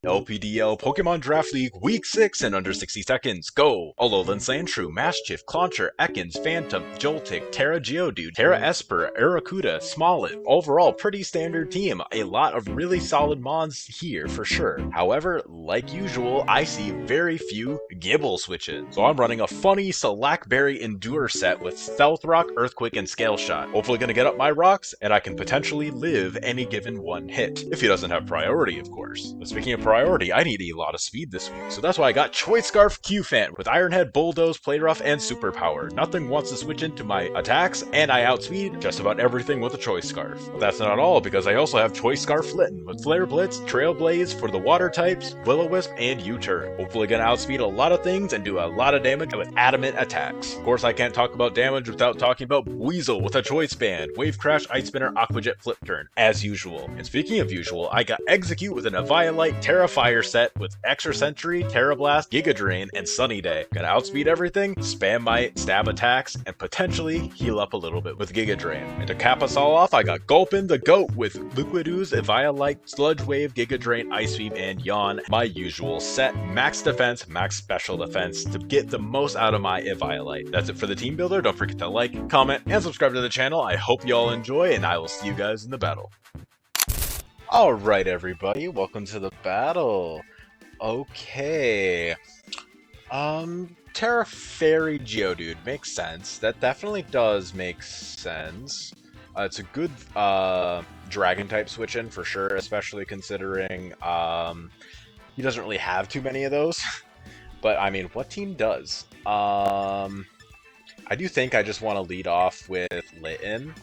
LPDL Pokemon Draft League Week 6 in under 60 seconds. Go! Alolan Sandshrew, Maschiff, Clauncher, Ekans, Phantom, Joltik, Tera Geodude, Tera Esper, Aracuda, Smollett. Overall, pretty standard team. A lot of really solid mons here for sure. However, like usual, I see very few Gibble switches. So I'm running a funny Slackberry Endure set with Stealth Rock, Earthquake, and Scale Shot. Hopefully gonna get up my rocks, and I can potentially live any given one hit. If he doesn't have priority, of course. But speaking of priority, I need a lot of speed this week, so that's why I got Choice Scarf Cufant with Iron Head, Bulldoze, Play Rough, and Superpower. Nothing wants to switch into my attacks, and I outspeed just about everything with a Choice Scarf. But that's not all, because I also have Choice Scarf Litten with Flare Blitz, Trailblaze for the water types, Will-O-Wisp, and U-Turn. Hopefully gonna outspeed a lot of things and do a lot of damage with adamant attacks. Of course, I can't talk about damage without talking about Weasel with a Choice Band, Wave Crash, Ice Spinner, Aqua Jet, Flip Turn, as usual. And speaking of usual, I got Execute with an Eviolite, Terra Fire set with Extra Sentry, Terra Blast, Giga Drain, and Sunny Day. Gonna outspeed everything, spam my stab attacks, and potentially heal up a little bit with Giga Drain. And to cap us all off, I got Gulpin the Goat with Liquid Ooze, Eviolite, Sludge Wave, Giga Drain, Ice Beam, and Yawn. My usual set, max defense, max special defense to get the most out of my Eviolite. That's it for the team builder. Don't forget to like, comment, and subscribe to the channel. I hope you all enjoy, and I will see you guys in the battle. Alright everybody, welcome to the battle. Okay. Terra Fairy Geodude makes sense. That definitely does make sense. It's a good dragon type switch in for sure, especially considering he doesn't really have too many of those. But I mean, what team does? I do think I just want to lead off with Litten.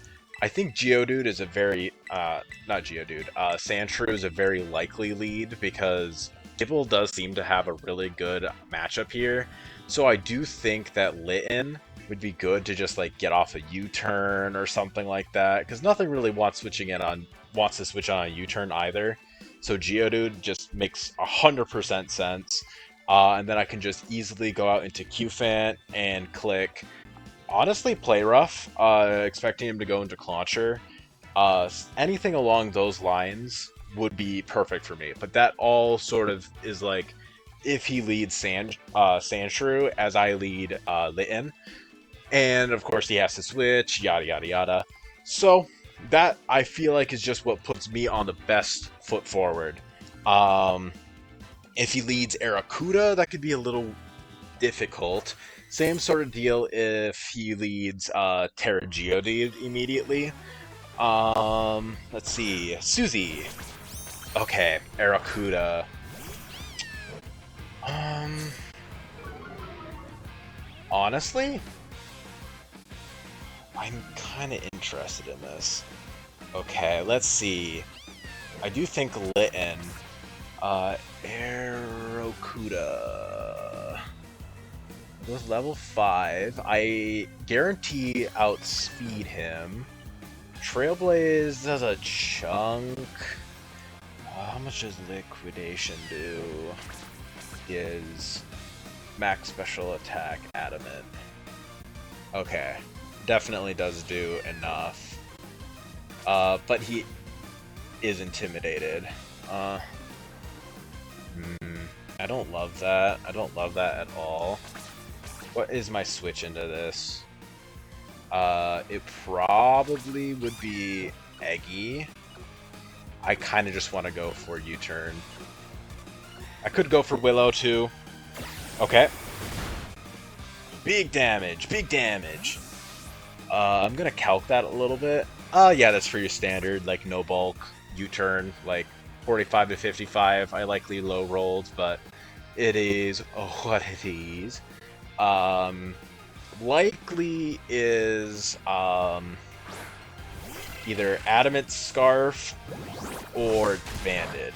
I think Geodude is a very, not Geodude, Sandshrew is a very likely lead because Gible does seem to have a really good matchup here. So I do think that Litten would be good to just like get off a U-turn or something like that, because nothing really wants to switch on a U-turn either. So Geodude just makes 100% sense. And then I can just easily go out into Cufant and click. Honestly, Play Rough, expecting him to go into Clauncher. Anything along those lines would be perfect for me. But that all sort of is like if he leads Sandshrew as I lead Litten. And of course he has to switch, yada yada yada. So that I feel like is just what puts me on the best foot forward. If he leads Aracuda, that could be a little difficult. Same sort of deal if he leads Tera Geodude immediately. Let's see. Suzy. Okay, Aracuda. Honestly, I'm kind of interested in this. Okay, let's see. I do think Litten. Aracuda. With level 5, I guarantee outspeed him. Trailblaze does a chunk. How much does Liquidation do? Is max special attack adamant. Okay, definitely does do enough. But he is intimidated. I don't love that. I don't love that at all. What is my switch into this? It probably would be Eggy. I kind of just want to go for U-turn. I could go for Willow too. Okay. Big damage, big damage. I'm gonna calc that a little bit. Yeah, that's for your standard, like no bulk, U-turn, like 45 to 55. I likely low rolled, but it is what it is. Likely is either Adamant Scarf or Banded.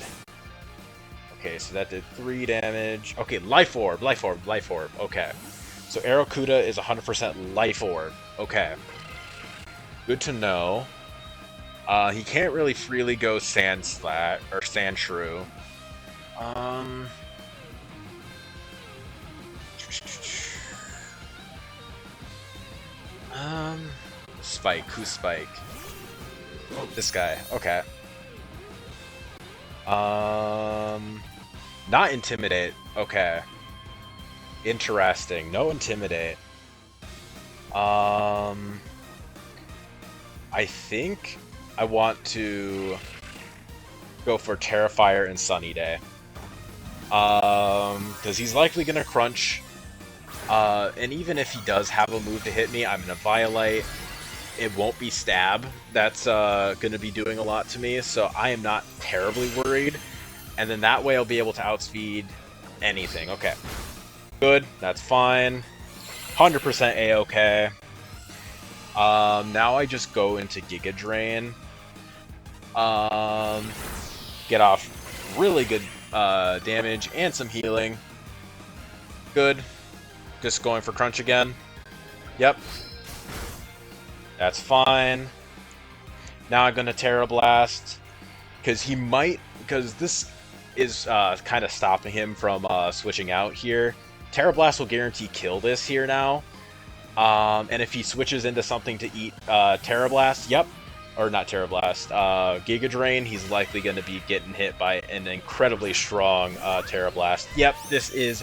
Okay, so that did 3 damage. Okay, Life Orb, Life Orb, Life Orb. Okay, so Aracuda is 100% Life Orb. Okay, good to know. He can't really freely go Sandshrew. Spike. Who's Spike? This guy. Okay. Not Intimidate. Okay. Interesting. No Intimidate. I think I want to go for Terrifier and Sunny Day. Because he's likely gonna crunch. And even if he does have a move to hit me, I'm gonna Violate. It won't be Stab. That's gonna be doing a lot to me, so I am not terribly worried. And then that way I'll be able to outspeed anything. Okay. Good. That's fine. 100% A-okay. Now I just go into Giga Drain. Get off really good damage and some healing. Good. Just going for Crunch again. Yep. That's fine. Now I'm gonna Terra Blast. Because he might... Because this is kind of stopping him from switching out here. Terra Blast will guarantee kill this here now. And if he switches into something to eat Terra Blast, yep. Or not Terra Blast, Giga Drain, he's likely going to be getting hit by an incredibly strong Terra Blast. Yep, this is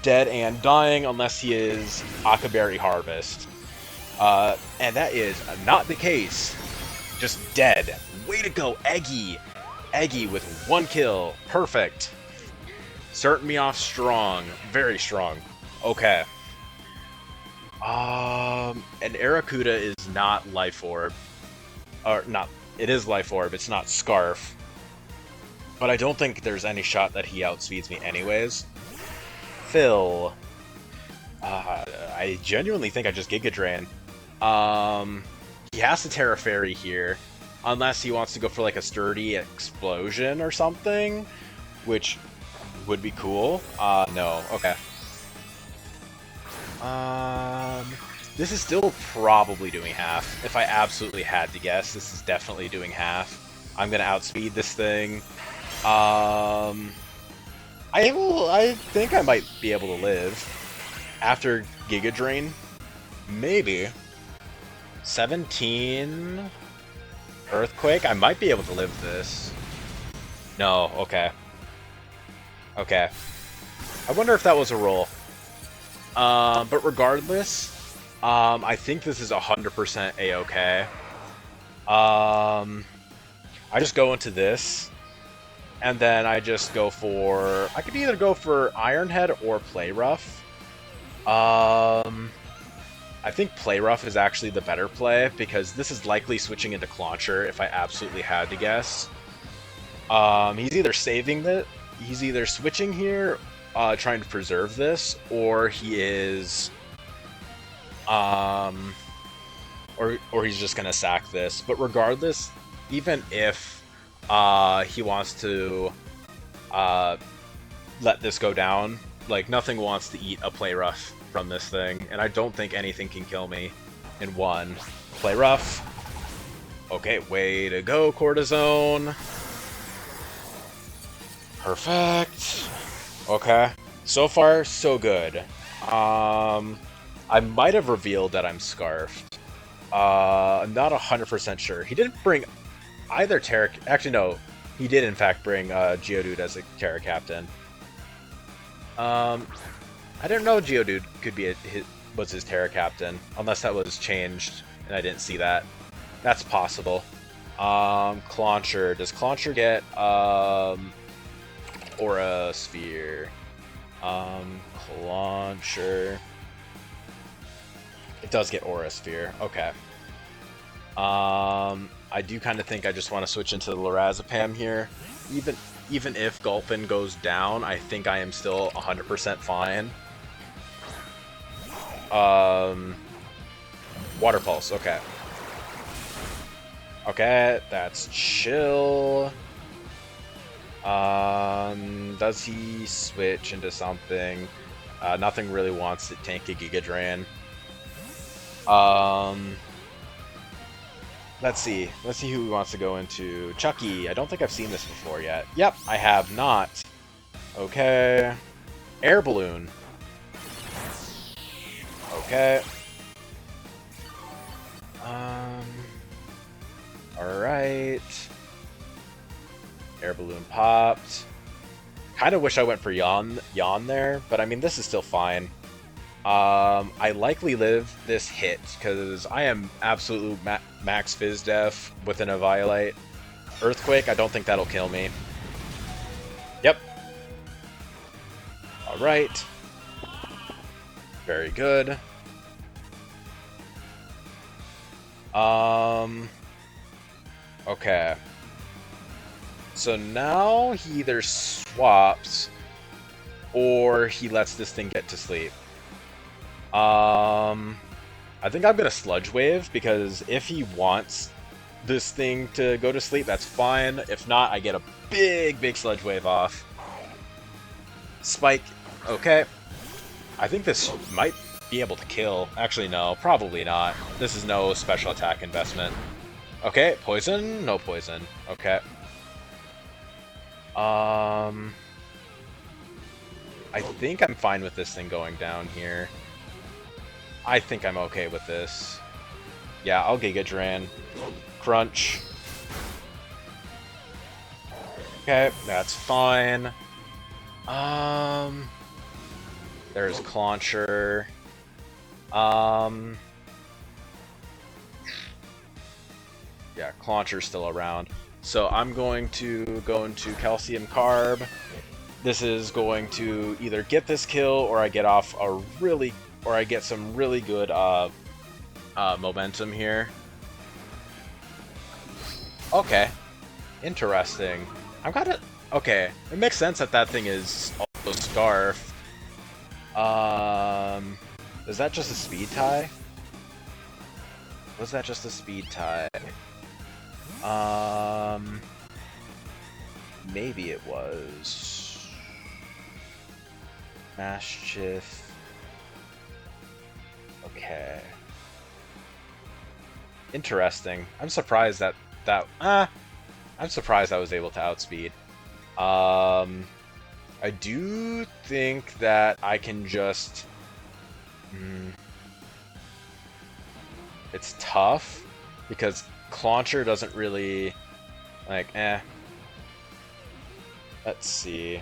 dead and dying unless he is Akaberry Harvest. And that is not the case. Just dead. Way to go, Eggy! Eggy with 1 kill. Perfect. Starting me off strong. Very strong. Okay. And Arrokuda is not Life Orb. Or, not. It is Life Orb. It's not Scarf. But I don't think there's any shot that he outspeeds me anyways. Phil. I genuinely think I just Giga Drain. He has to Terra Fairy here. Unless he wants to go for like a sturdy explosion or something. Which would be cool. No. Okay. This is still probably doing half. If I absolutely had to guess, this is definitely doing half. I'm gonna outspeed this thing. I think I might be able to live. After Giga Drain. Maybe. 17... Earthquake? I might be able to live this. No, okay. Okay. I wonder if that was a roll. But regardless, I think this is 100% A-okay. I just go into this, and then I just go for... I could either go for Iron Head or Play Rough. I think Play Rough is actually the better play, because this is likely switching into Clauncher if I absolutely had to guess. He's either saving the... He's either switching here, trying to preserve this, or he is... or he's just gonna sack this. But regardless, even if he wants to let this go down, like, nothing wants to eat a Play Rough from this thing, and I don't think anything can kill me in one. Play Rough. Okay, way to go, Cortisone. Perfect. Okay. So far, so good. I might have revealed that I'm Scarfed. I'm not 100% sure. He didn't bring either Tera... Actually, no. He did, in fact, bring Geodude as a Tera Captain. I didn't know Geodude could be was his Tera Captain, unless that was changed and I didn't see that. That's possible. Clauncher. Does Clauncher get Aura Sphere? Clauncher. It does get Aura Sphere. Okay. I do kind of think I just want to switch into the Lorazepam here. Even if Gulpin goes down, I think I am still 100% fine. Water Pulse, okay. Okay, that's chill. Does he switch into something? Nothing really wants to tank a Giga Drain. Let's see. Let's see who he wants to go into. Chucky. I don't think I've seen this before yet. Yep, I have not. Okay. Air Balloon. Okay. Alright. Air Balloon popped. Kind of wish I went for yawn there, but I mean, this is still fine. I likely live this hit, because I am absolute max Fizz Def with an Eviolite. Earthquake, I don't think that'll kill me. Yep. Alright. Very good. Okay. So now he either swaps or he lets this thing get to sleep. I think I'm gonna Sludge Wave, because if he wants this thing to go to sleep, that's fine. If not, I get a big Sludge Wave off. Spike. Okay. I think this might be able to kill. Actually, no, probably not. This is no special attack investment. Okay, poison? No poison. Okay. I think I'm fine with this thing going down here. I think I'm okay with this. Yeah, I'll Giga Drain. Crunch. Okay, that's fine. There's Clauncher. Yeah, Clauncher's still around. So I'm going to go into Calcium Carb. This is going to either get this kill, or I get off a really, or I get some really good momentum here. Okay, interesting. I'm kind of okay. It makes sense that that thing is also Scarf. Is that just a speed tie? Was that just a speed tie? Maybe it was. Mischief. Okay. Interesting. I'm surprised that I'm surprised I was able to outspeed. I do think that I can just... It's tough, because Clauncher doesn't really... Like, Let's see.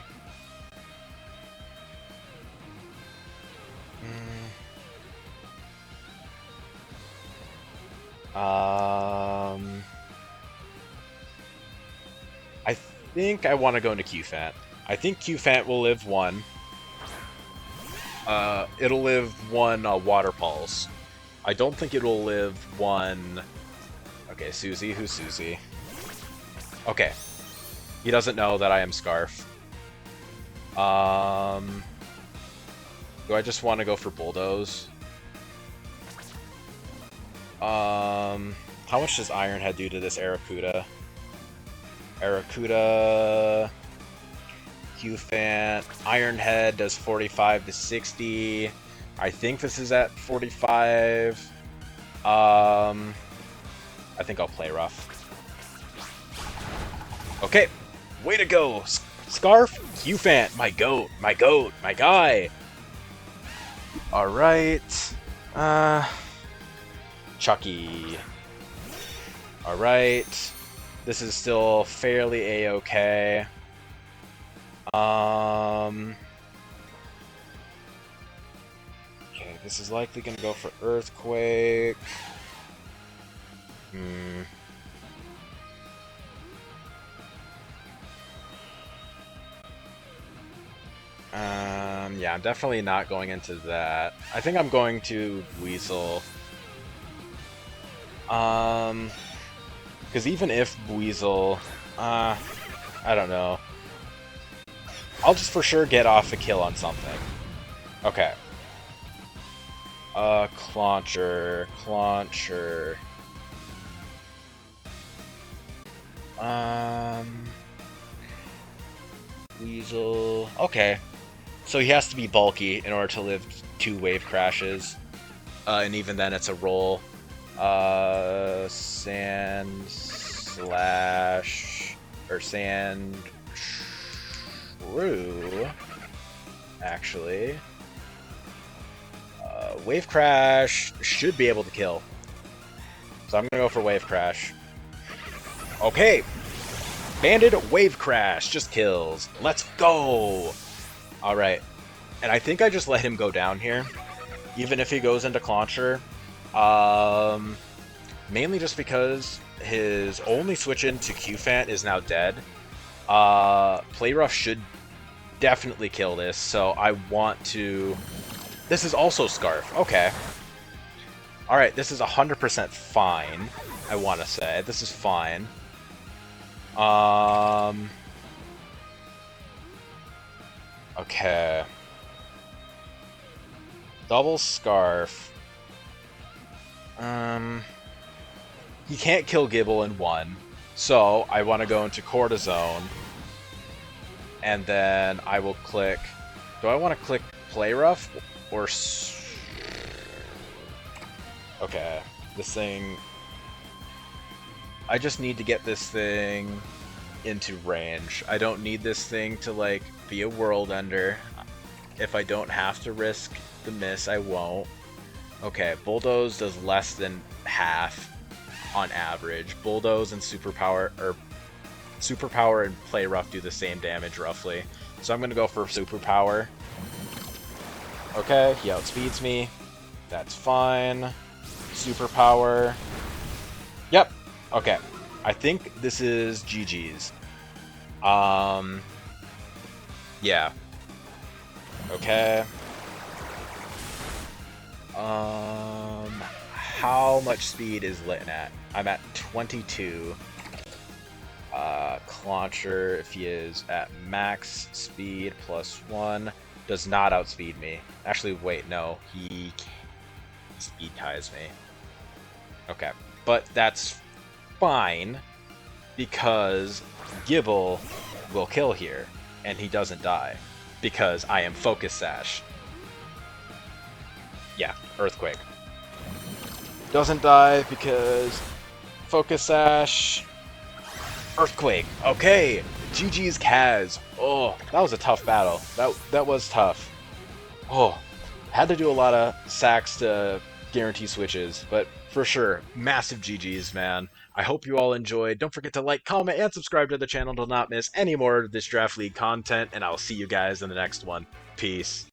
I think I want to go into Cufant. I think Cufant will live one. It'll live one Water Pulse. I don't think it'll live one... Okay, Susie. Who's Susie? Okay. He doesn't know that I am Scarf. Do I just want to go for Bulldoze? How much does Iron Head do to this Arrokuda? Arrokuda... Cufant. Iron Head does 45 to 60. I think this is at 45. I think I'll play rough. Okay. Way to go, Scarf. Cufant, my goat, my guy. Alright. Chucky. Alright. This is still fairly a-okay. Okay, this is likely gonna go for Earthquake. Yeah, I'm definitely not going into that. I think I'm going to Weasel. Because even if Weasel, I don't know. I'll just for sure get off a kill on something. Okay. Clauncher. Weasel. Okay. So he has to be bulky in order to live 2 wave crashes. And even then it's a roll. Sand slash or Sandshrew, actually. Wave Crash should be able to kill. So I'm gonna go for Wave Crash. Okay! Banded Wave Crash just kills. Let's go! Alright. And I think I just let him go down here. Even if he goes into Clauncher. Mainly just because his only switch into Cufant is now dead. Play Rough should definitely kill this, so I want to... This is also Scarf. Okay. Alright, this is 100% fine, I want to say. This is fine. Okay. Double Scarf. He can't kill Gibble in one, so I want to go into Cortisone. And then I will click... Do I want to click Play Rough? Or... Okay, this thing... I just need to get this thing into range. I don't need this thing to, like, be a World Ender. If I don't have to risk the miss, I won't. Okay, Bulldoze does less than half on average. Bulldoze and Superpower, or Superpower and Play Rough do the same damage, roughly. So I'm gonna go for Superpower. Okay, he outspeeds me. That's fine. Superpower. Yep. Okay. I think this is GG's. Yeah. Okay. How much speed is Litten at? I'm at 22. Clauncher, if he is at max speed +1, does not outspeed me. Actually, wait, no. He speed ties me. Okay. But that's fine, because Gibble will kill here, and he doesn't die, because I am Focus Sash. Yeah, Earthquake. Doesn't die because Focus Sash, Earthquake. Okay, GG's Kaz. Oh, that was a tough battle. That was tough. Oh, had to do a lot of sacks to guarantee switches, but for sure, massive GG's, man. I hope you all enjoyed. Don't forget to like, comment, and subscribe to the channel to not miss any more of this Draft League content, and I'll see you guys in the next one. Peace.